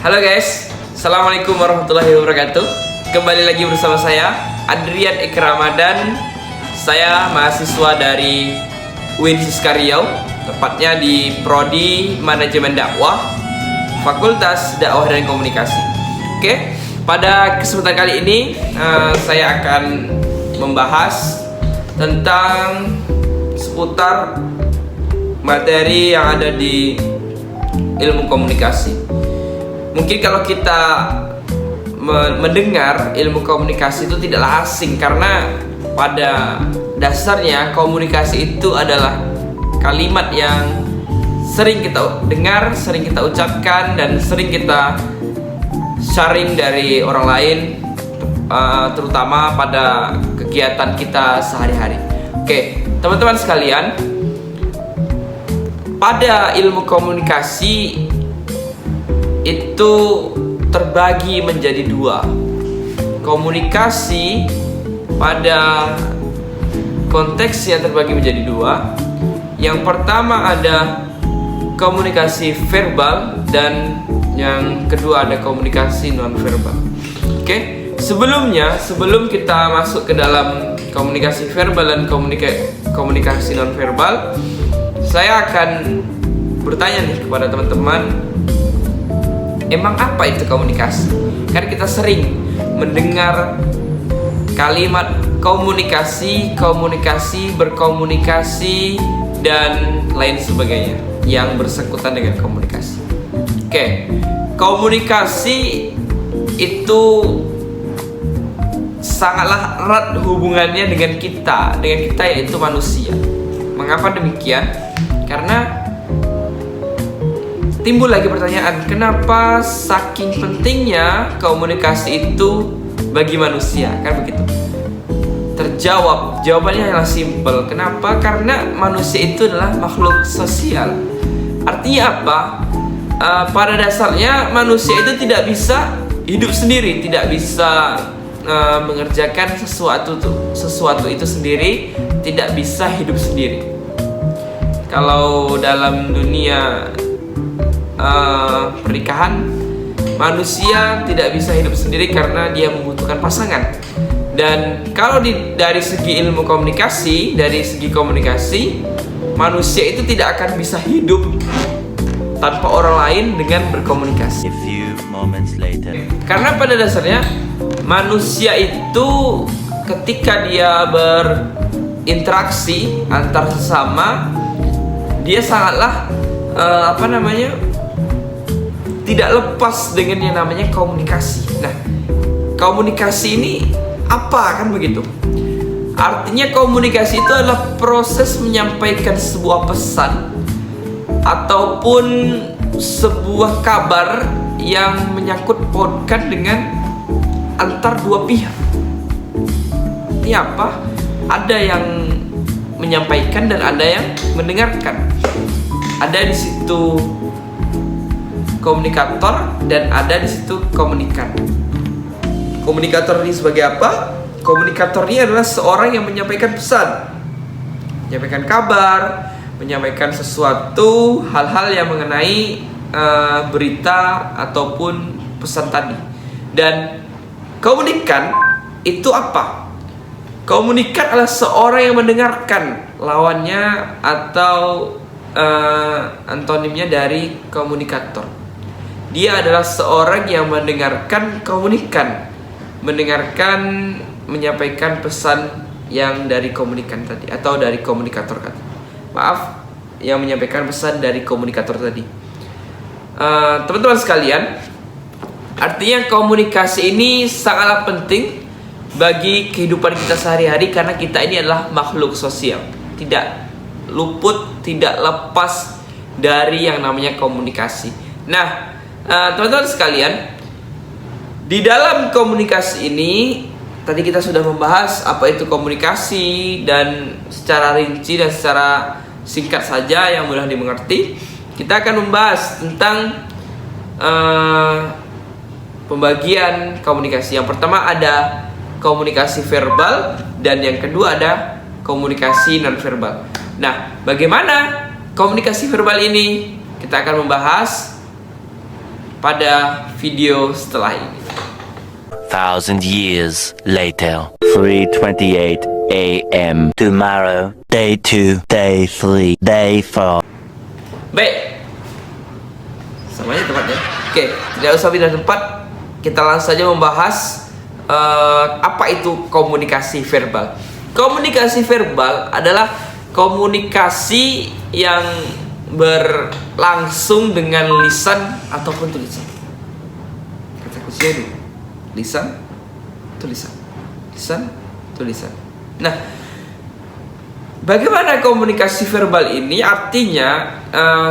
Halo guys, Assalamualaikum warahmatullahi wabarakatuh. Kembali lagi bersama saya, Adrian Eka Ramadan. Saya mahasiswa dari UIN Siska Riau, tepatnya di Prodi Manajemen Dakwah, Fakultas Dakwah dan Komunikasi. Oke, pada kesempatan kali ini saya akan membahas tentang seputar materi yang ada di ilmu komunikasi. Mungkin kalau kita mendengar ilmu komunikasi itu tidaklah asing, karena pada dasarnya komunikasi itu adalah kalimat yang sering kita dengar, sering kita ucapkan, dan sering kita sharing dari orang lain, terutama pada kegiatan kita sehari-hari. Oke, teman-teman sekalian, pada ilmu komunikasi itu terbagi menjadi dua. Komunikasi pada konteksnya terbagi menjadi dua. Yang pertama ada komunikasi verbal, dan yang kedua ada komunikasi non verbal. Oke, sebelum kita masuk ke dalam komunikasi verbal dan komunikasi non verbal, saya akan bertanya nih kepada teman-teman, emang apa itu komunikasi? Karena kita sering mendengar kalimat komunikasi, berkomunikasi, dan lain sebagainya yang bersangkutan dengan komunikasi. Oke, komunikasi itu sangatlah erat hubungannya dengan kita yaitu manusia. Mengapa demikian? Karena timbul lagi pertanyaan, kenapa saking pentingnya komunikasi itu bagi manusia? Kan begitu. Terjawab, jawabannya adalah simple. Kenapa? Karena manusia itu adalah makhluk sosial. Artinya apa? Pada dasarnya manusia itu tidak bisa hidup sendiri, tidak bisa mengerjakan sesuatu itu sendiri, tidak bisa hidup sendiri. Kalau dalam dunia pernikahan, manusia tidak bisa hidup sendiri karena dia membutuhkan pasangan. Dan kalau dari segi ilmu komunikasi, manusia itu tidak akan bisa hidup tanpa orang lain dengan berkomunikasi. A few moments later. Karena pada dasarnya manusia itu ketika dia berinteraksi antar sesama, dia sangatlah tidak lepas dengan yang namanya komunikasi. Nah, komunikasi ini apa, kan begitu? Artinya komunikasi itu adalah proses menyampaikan sebuah pesan ataupun sebuah kabar yang menyangkut pautkan dengan antar dua pihak. Ini apa? Ada yang menyampaikan dan ada yang mendengarkan. Ada di situ komunikator dan ada di situ komunikan. Komunikator ini sebagai apa? Komunikator ini adalah seorang yang menyampaikan pesan, menyampaikan kabar, menyampaikan sesuatu hal-hal yang mengenai berita ataupun pesan tadi. Dan komunikan itu apa? Komunikan adalah seorang yang mendengarkan, lawannya atau antonimnya dari komunikator. Dia adalah seorang yang mendengarkan komunikan, menyampaikan pesan yang dari komunikan tadi atau dari komunikator tadi. Maaf, yang menyampaikan pesan dari komunikator tadi. Teman-teman sekalian, artinya komunikasi ini sangatlah penting bagi kehidupan kita sehari-hari, karena kita ini adalah makhluk sosial, tidak luput, tidak lepas dari yang namanya komunikasi. Nah, teman-teman sekalian, di dalam komunikasi ini tadi kita sudah membahas apa itu komunikasi, dan secara rinci dan secara singkat saja yang mudah dimengerti, kita akan membahas tentang pembagian komunikasi. Yang pertama ada komunikasi verbal, dan yang kedua ada komunikasi non verbal. Nah, bagaimana komunikasi verbal ini? Kita akan membahas pada video setelah ini. 1,000 years later. 3:28 a.m. Tomorrow. Day 2, day 3, day 4. Baik, semuanya tempatnya. Oke, tidak usah pindah tempat. Kita langsung saja membahas apa itu komunikasi verbal. Komunikasi verbal adalah komunikasi yang berlangsung dengan lisan ataupun tulisan. Kata kuncinya dulu, lisan, tulisan, lisan, tulisan. Nah, bagaimana komunikasi verbal ini? Artinya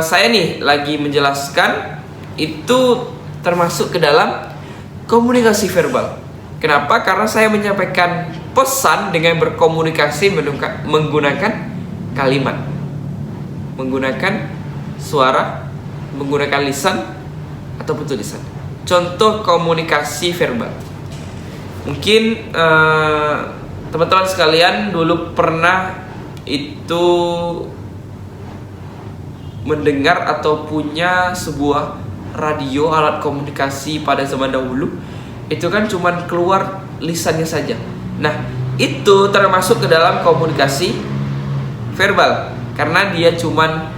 saya nih lagi menjelaskan itu termasuk ke dalam komunikasi verbal. Kenapa? Karena saya menyampaikan pesan dengan berkomunikasi menggunakan kalimat, menggunakan suara, menggunakan lisan ataupun tulisan. Contoh komunikasi verbal. Mungkin teman-teman sekalian dulu pernah itu mendengar atau punya sebuah radio, alat komunikasi pada zaman dahulu. Itu kan cuman keluar lisannya saja. Nah, itu termasuk ke dalam komunikasi verbal karena dia cuman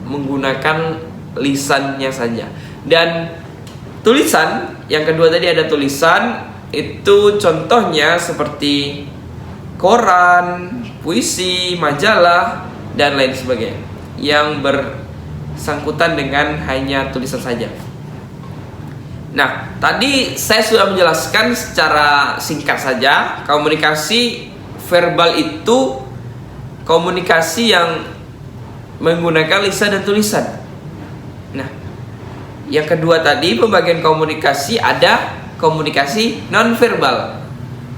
menggunakan lisannya saja. Dan tulisan, yang kedua tadi ada tulisan, itu contohnya seperti koran, puisi, majalah, dan lain sebagainya yang bersangkutan dengan hanya tulisan saja. Nah, tadi saya sudah menjelaskan secara singkat saja, komunikasi verbal itu komunikasi yang menggunakan lisan dan tulisan. Nah, yang kedua tadi pembagian komunikasi ada komunikasi nonverbal.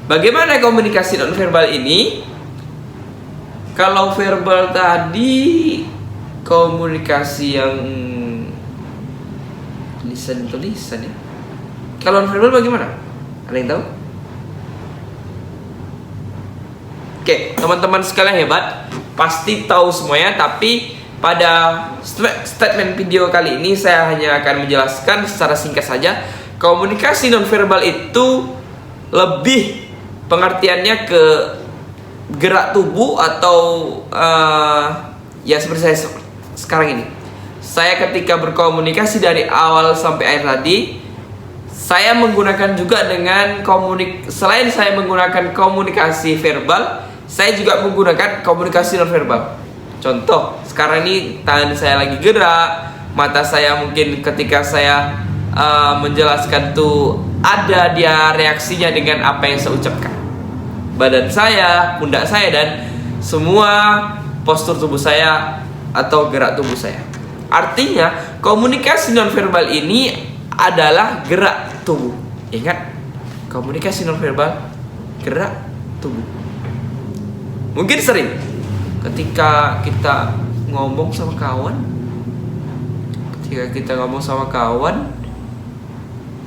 Bagaimana komunikasi nonverbal ini? Kalau verbal tadi komunikasi yang lisan tulisan ya. Kalau nonverbal bagaimana? Ada yang tahu? Oke, teman-teman sekalian hebat, pasti tahu semuanya. Tapi pada statement video kali ini saya hanya akan menjelaskan secara singkat saja. Komunikasi nonverbal itu lebih pengertiannya ke gerak tubuh atau ya seperti saya sekarang ini. Saya ketika berkomunikasi dari awal sampai akhir tadi, saya menggunakan juga dengan selain saya menggunakan komunikasi verbal, saya juga menggunakan komunikasi nonverbal. Contoh, sekarang ini tangan saya lagi gerak, mata saya mungkin ketika saya menjelaskan tuh ada dia reaksinya dengan apa yang saya ucapkan. Badan saya, pundak saya, dan semua postur tubuh saya atau gerak tubuh saya. Artinya komunikasi nonverbal ini adalah gerak tubuh. Ingat, komunikasi nonverbal gerak tubuh. Mungkin sering ketika kita ngomong sama kawan,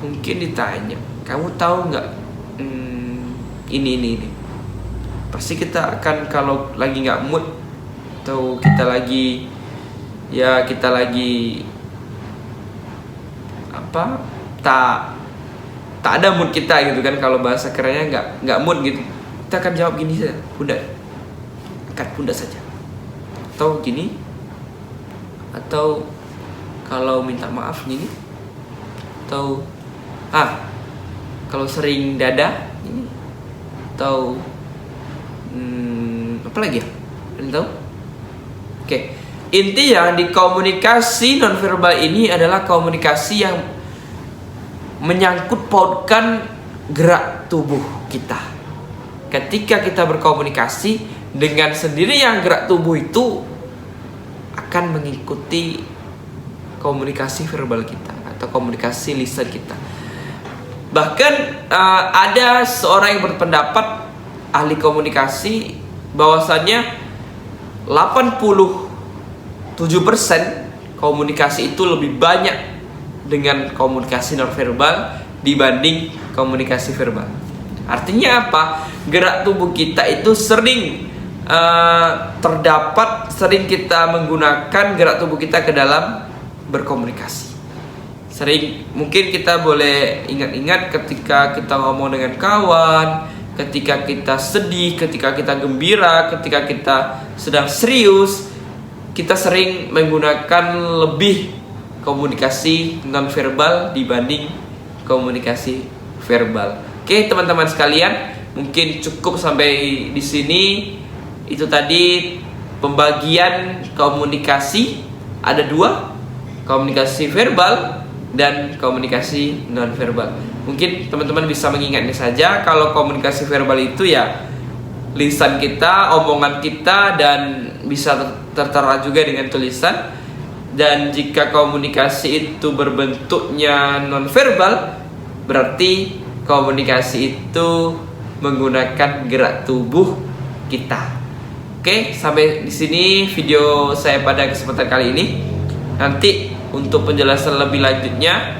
mungkin ditanya, kamu tahu nggak ini. Pasti kita akan, kalau lagi nggak mood atau kita lagi apa, tak ada mood kita gitu kan, kalau bahasa kerennya nggak mood gitu, kita akan jawab gini saja, pundak, angkat pundak saja, atau gini, atau kalau minta maaf gini, atau kalau sering dada ini, atau apa lagi ya, tahu? Oke. Intinya di komunikasi nonverbal ini adalah komunikasi yang menyangkut pautkan gerak tubuh kita. Ketika kita berkomunikasi dengan sendirinya, gerak tubuh itu akan mengikuti komunikasi verbal kita atau komunikasi lisan kita. Bahkan ada seorang yang berpendapat, ahli komunikasi, bahwasannya 87% komunikasi itu lebih banyak dengan komunikasi nonverbal dibanding komunikasi verbal. Artinya apa? Gerak tubuh kita itu sering sering kita menggunakan gerak tubuh kita ke dalam berkomunikasi. Mungkin kita boleh ingat-ingat ketika kita ngomong dengan kawan, ketika kita sedih, ketika kita gembira, ketika kita sedang serius, kita sering menggunakan lebih komunikasi nonverbal dibanding komunikasi verbal. Oke, teman-teman sekalian, mungkin cukup sampai di sini. Itu tadi pembagian komunikasi, ada 2, komunikasi verbal dan komunikasi nonverbal. Mungkin teman-teman bisa mengingatnya saja. Kalau komunikasi verbal itu ya lisan kita, omongan kita, dan bisa tertera juga dengan tulisan. Dan jika komunikasi itu berbentuknya nonverbal, berarti komunikasi itu menggunakan gerak tubuh kita. Oke, sampai di sini video saya pada kesempatan kali ini. Nanti untuk penjelasan lebih lanjutnya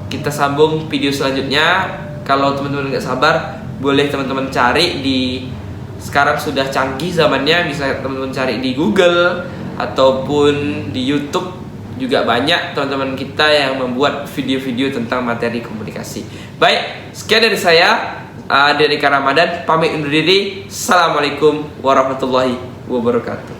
kita sambung video selanjutnya. Kalau teman-teman nggak sabar, boleh teman-teman cari di, sekarang sudah canggih zamannya, bisa teman-teman cari di Google ataupun di YouTube. Juga banyak teman-teman kita yang membuat video-video tentang materi komunikasi. Baik, sekian dari saya, Dedeka Ramadan, pamit undur diri. Assalamualaikum warahmatullahi wabarakatuh.